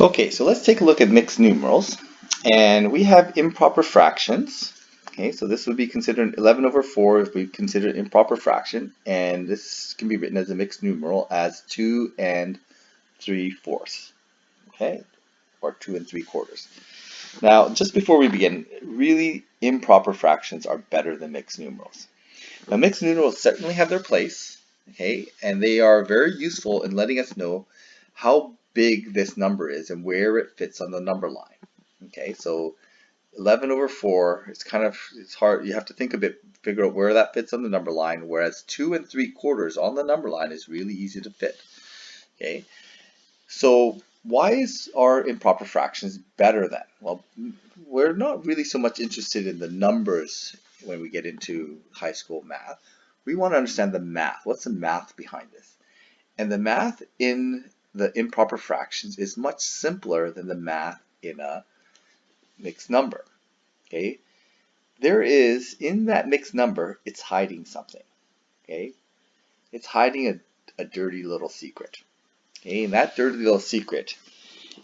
Okay, so let's take a look at mixed numerals. And we have improper fractions. Okay, so this would be considered 11 over 4 if we consider it improper fraction. And this can be written as a mixed numeral as 2 and 3/4. Okay, or 2 and 3/4. Now, just before we begin, really improper fractions are better than mixed numerals. Now, mixed numerals certainly have their place, okay, and they are very useful in letting us know how big this number is and where it fits on the number line. Okay, so 11 over 4, it's hard, you have to think a bit, figure out where that fits on the number line, whereas 2 and 3/4 on the number line is really easy to fit. Okay, so why is our improper fractions better then? Well, we're not really so much interested in the numbers when we get into high school math. We want to understand the math. What's the math behind this? And the math in the improper fractions is much simpler than the math in a mixed number. Okay? There is, in that mixed number, it's hiding something. Okay? It's hiding a dirty little secret. Okay? And that dirty little secret,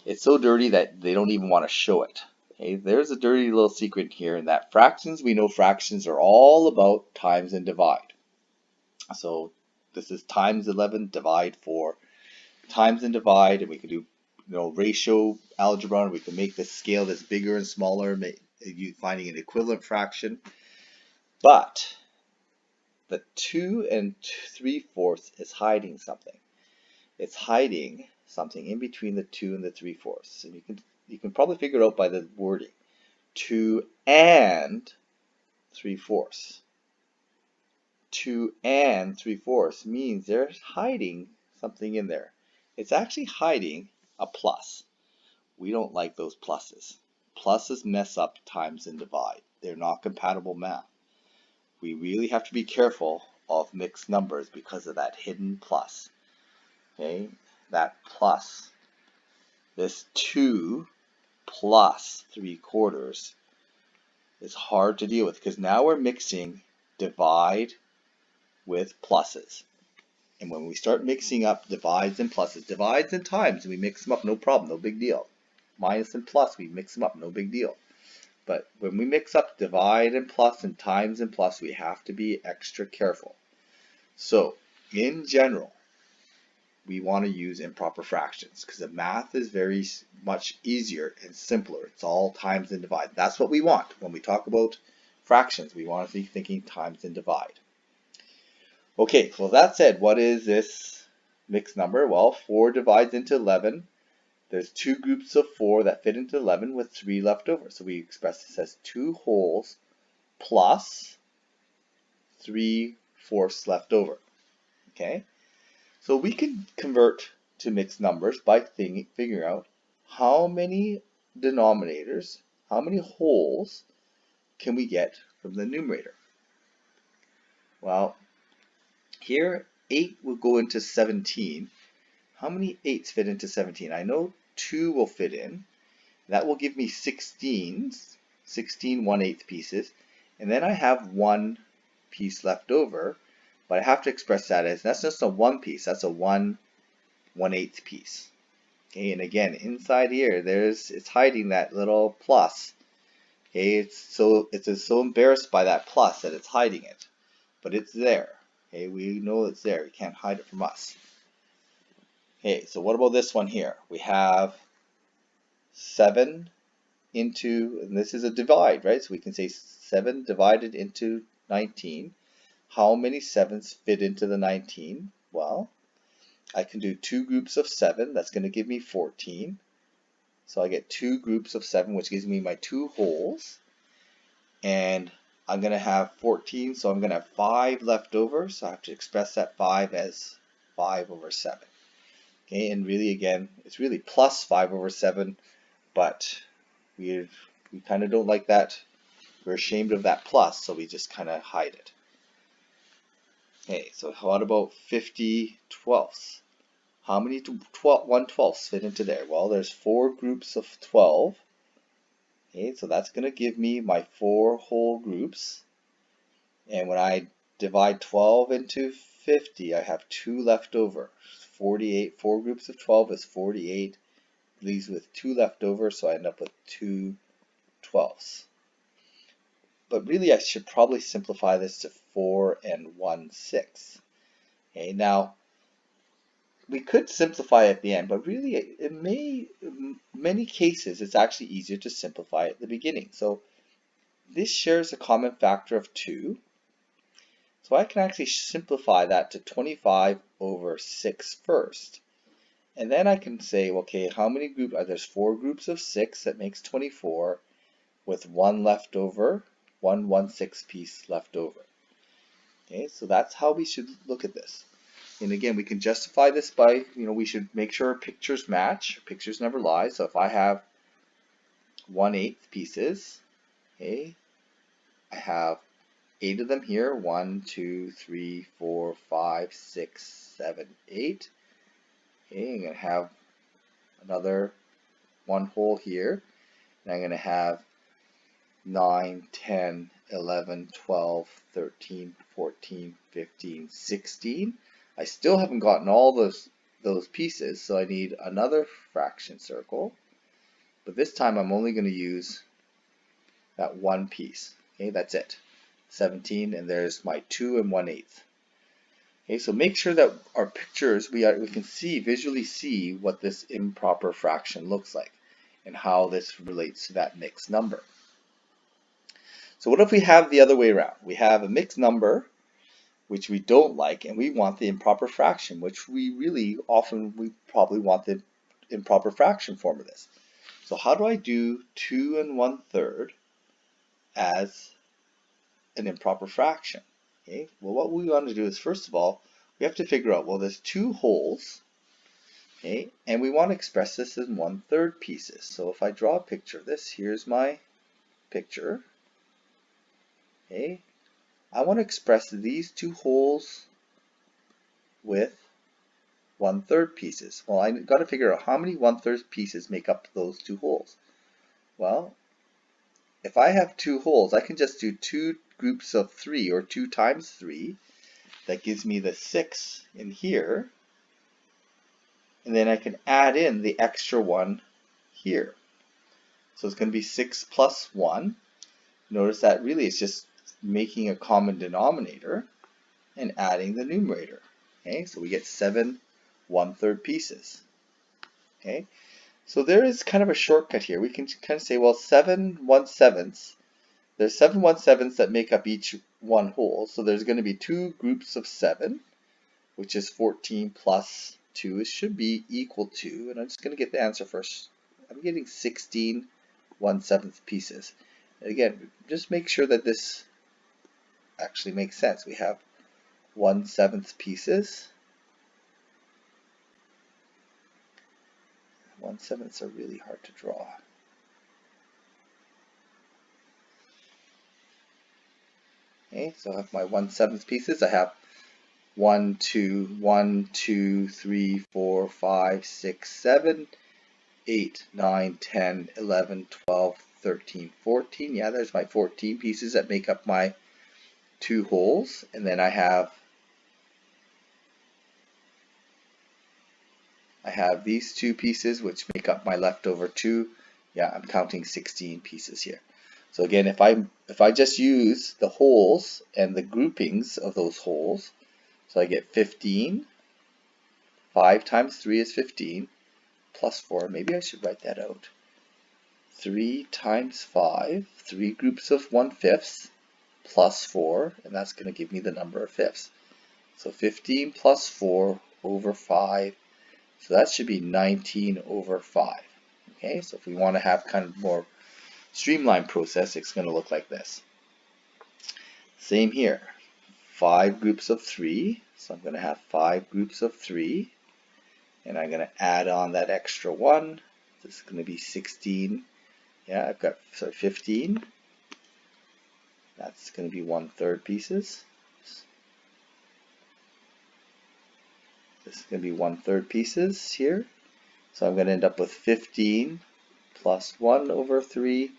it's so dirty that they don't even want to show it. Okay, there's a dirty little secret here in that fractions, we know fractions are all about times and divide. So this is times 11, divide 4, times and divide, and we can do ratio algebra, and we can make the scale that's bigger and smaller, you finding an equivalent fraction. But the 2 and 3/4 is hiding something. It's hiding something in between the 2 and the 3/4. And you can probably figure it out by the wording. 2 and 3/4. 2 and 3/4 means they're hiding something in there. It's actually hiding a plus. We don't like those pluses. Pluses mess up times and divide. They're not compatible math. We really have to be careful of mixed numbers because of that hidden plus. Okay, that plus, this 2 plus 3/4 is hard to deal with because now we're mixing divide with pluses. And when we start mixing up divides and pluses, divides and times, we mix them up, no problem, no big deal. Minus and plus, we mix them up, no big deal. But when we mix up divide and plus and times and plus, we have to be extra careful. So, in general, we want to use improper fractions because the math is very much easier and simpler. It's all times and divide. That's what we want. When we talk about fractions, we want to be thinking times and divide. Okay, well that said, what is this mixed number? Well, 4 divides into 11. There's 2 groups of 4 that fit into 11 with 3 left over. So we express this as 2 wholes plus 3/4 left over. Okay? So we can convert to mixed numbers by figuring out how many denominators, how many wholes can we get from the numerator. Well, here 8 will go into 17. How many 8s fit into 17? I know 2 will fit in. That will give me 16 1/8 pieces. And then I have 1 piece left over. But I have to express that as, that's just a 1 piece, that's a 1/8 piece. Okay, and again, inside here, it's hiding that little plus. Okay, it's so embarrassed by that plus that it's hiding it. But it's there. Okay, we know it's there, you can't hide it from us. Okay, so what about this one here? We have 7 into, and this is a divide, right? So we can say 7 divided into 19. How many 7s fit into the 19? Well, I can do 2 groups of 7. That's going to give me 14. So I get 2 groups of 7, which gives me my 2 wholes. And I'm going to have 14, so I'm going to have 5 left over. So I have to express that 5 as 5/7. Okay, and really again, it's really plus 5/7, but we kind of don't like that. We're ashamed of that plus, so we just kind of hide it. Okay, so what about 50/12? How many 1/12 fit into there? Well, there's 4 groups of 12. Okay, so that's going to give me my 4 whole groups. And when I divide 12 into 50, I have 2 left over. 48, 4 groups of 12 is 48 leaves with 2 left over, so I end up with 2 twelfths. But really I should probably simplify this to 4 and 1/6. Okay, now we could simplify at the end, but really in many cases it's actually easier to simplify at the beginning. So this shares a common factor of 2. So I can actually simplify that to 25/6 first. And then I can say, okay, how many groups? There's 4 groups of 6, that makes 24, with 1 left over, 1 1/6 piece left over. Okay, so that's how we should look at this. And again, we can justify this by, we should make sure our pictures match. Pictures never lie. So if I have 1/8 pieces, okay, I have 8 of them here. 1, 2, 3, 4, 5, 6, 7, 8. Okay, I'm going to have another 1 hole here. And I'm going to have 9, 10, 11, 12, 13, 14, 15, 16. I still haven't gotten all those pieces, so I need another fraction circle. But this time I'm only going to use that one piece. Okay, that's it. 17, and there's my 2 and 1/8. Okay, so make sure that our pictures, we can visually see what this improper fraction looks like and how this relates to that mixed number. So what if we have the other way around? We have a mixed number, which we don't like, and we want the improper fraction, which we probably want the improper fraction form of this. So how do I do 2 and 1/3 as an improper fraction? Okay, well, what we want to do is, first of all, we have to figure out, well, there's 2 wholes, okay, and we want to express this in 1/3 pieces. So if I draw a picture of this, here's my picture. Okay, I want to express these 2 wholes with 1/3 pieces. Well, I got to figure out how many 1/3 pieces make up those 2 wholes. Well, if I have 2 wholes, I can just do 2 groups of 3, or 2 times 3. That gives me the 6 in here. And then I can add in the extra one here. So it's going to be 6 plus 1. Notice that really it's just making a common denominator and adding the numerator. Okay, so we get 7 1/3 pieces. Okay, so there is kind of a shortcut here. We can kind of say, well, 7 1/7. There's 7 1/7 that make up each one whole. So there's going to be 2 groups of 7, which is 14 plus 2. It should be equal to, and I'm just going to get the answer first. I'm getting 16 1/7 pieces. And again, just make sure that this actually makes sense. We have 1/7 pieces. 1/7 are really hard to draw. Okay, so I have my 1/7 pieces. I have 1, 2, 3, 4, 5, 6, 7, 8, 9, 10, 11, 12, 13, 14. Yeah, there's my 14 pieces that make up my 2 wholes. And then I have these 2 pieces, which make up my leftover 2. Yeah, I'm counting 16 pieces here. So again, if I just use the wholes and the groupings of those wholes, so I get 15. 5 times 3 is 15, plus 4. Maybe I should write that out. 3 times 5, 3 groups of 1/5, plus 4, and that's going to give me the number of fifths. So 15 plus 4 over 5, so that should be 19 over 5. Okay, so if we want to have kind of more streamlined process, it's going to look like this. Same here. 5 groups of 3, so I'm going to have 5 groups of 3, and I'm going to add on that extra 1. This is going to be 16. Yeah, I've got 15. That's going to be 1/3 pieces. This is going to be 1/3 pieces here. So I'm going to end up with 15 plus 1 over 3,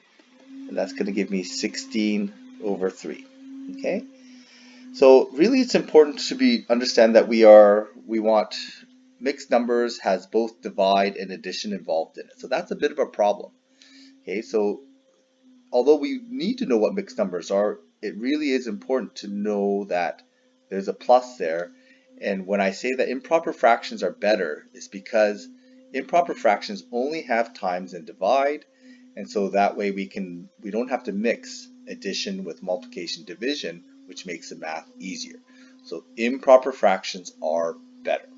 and that's going to give me 16 over 3. Okay? So really it's important to understand that we want mixed numbers has both divide and addition involved in it. So that's a bit of a problem. Okay, so although we need to know what mixed numbers are, it really is important to know that there's a plus there. And when I say that improper fractions are better, it's because improper fractions only have times and divide, and so that way we don't have to mix addition with multiplication division, which makes the math easier. So improper fractions are better.